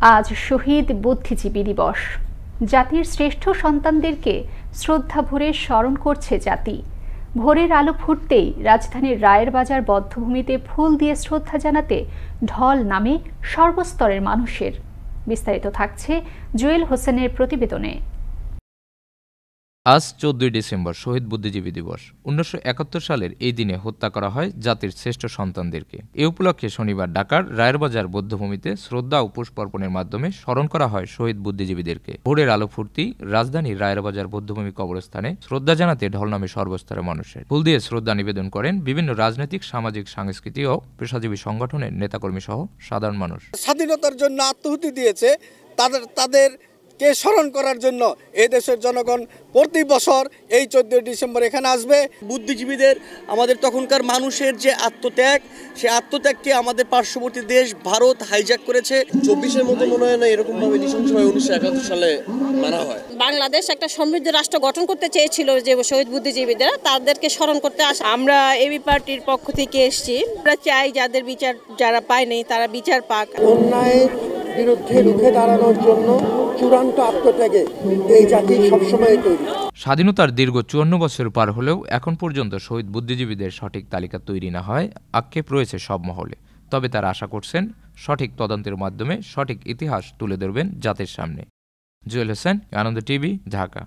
আজ শহীদ বুদ্ধিজীবী দিবস। জাতির শ্রেষ্ঠ সন্তানদেরকে শ্রদ্ধা ভরে স্মরণ করছে জাতি। ভোরের আলো ফুটতেই রাজধানীর রায়ের বাজার বধ্যভূমিতে ফুল দিয়ে শ্রদ্ধা জানাতে ঢল নামে সর্বস্তরের মানুষের। বিস্তারিত থাকছে জুয়েল হোসেনের প্রতিবেদনে। আজ 14 ডিসেম্বর শহীদ বুদ্ধিজীবী দিবস। 1971 সালের এই দিনে হত্যা করা হয় জাতির শ্রেষ্ঠ সন্তানদেরকে। এ উপলক্ষে শনিবার ঢাকার রায়েরবাজার বধ্যভূমিতে শ্রদ্ধা ও পুষ্পার্পণের মাধ্যমে স্মরণ করা হয় শহীদ বুদ্ধিজীবীদেরকে। ভোরের আলো ফুটতেই রাজধানীর রায়েরবাজার বধ্যভূমি কবরস্থানে শ্রদ্ধা জানাতে ঢল নামে সর্বস্তরের মানুষের। ফুল দিয়ে শ্রদ্ধা নিবেদন করেন বিভিন্ন রাজনৈতিক, সামাজিক, সাংস্কৃতিক ও পেশাজীবী সংগঠনের নেতাকর্মী সহ সাধারণ মানুষ। স্বাধীনতার জন্য আত্মাহুতি দিয়েছে তাদের কে স্মরণ করার জন্য এই দেশের জনগণ প্রতি বছর এই 14 ডিসেম্বর এখানে আসবে। বুদ্ধিজীবীদের, আমাদের তখনকার মানুষের যে আত্মত্যাগ, সেই আত্মত্যাগকে আমাদের পার্শ্ববর্তী দেশ ভারত হাইজ্যাক করেছে। 24-এর মধ্যে মনে হয় না এরকমভাবে নৃশংসভাবে 1971 সালে মারা হয়। বাংলাদেশ একটা সমৃদ্ধ রাষ্ট্র গঠন করতে চেয়েছিল, যে শহীদ বুদ্ধিজীবীরা তাদেরকে স্মরণ করতে আসে। আমরা এবি পার্টির পক্ষ থেকে এসেছি। আমরা চাই যাদের বিচার যারা পায়নি তারা বিচার পাক। অন্যায়ের বিরুদ্ধে রুখে দাঁড়ানোর জন্য চূড়ান্ত আত্মত্যাগে এই জাতি সবসময় তৈরি। স্বাধীনতার দীর্ঘ 54 বছর পার হলেও এখন পর্যন্ত শহীদ বুদ্ধিজীবীদের সঠিক তালিকা তৈরি না হয় আক্ষেপ রয়েছে সব মহলে। তবে তারা আশা করছেন সঠিক তদন্তের মাধ্যমে সঠিক ইতিহাস তুলে ধরবেন জাতির সামনে। জুয়েল হোসেন, আনন্দ টিভি, ঢাকা।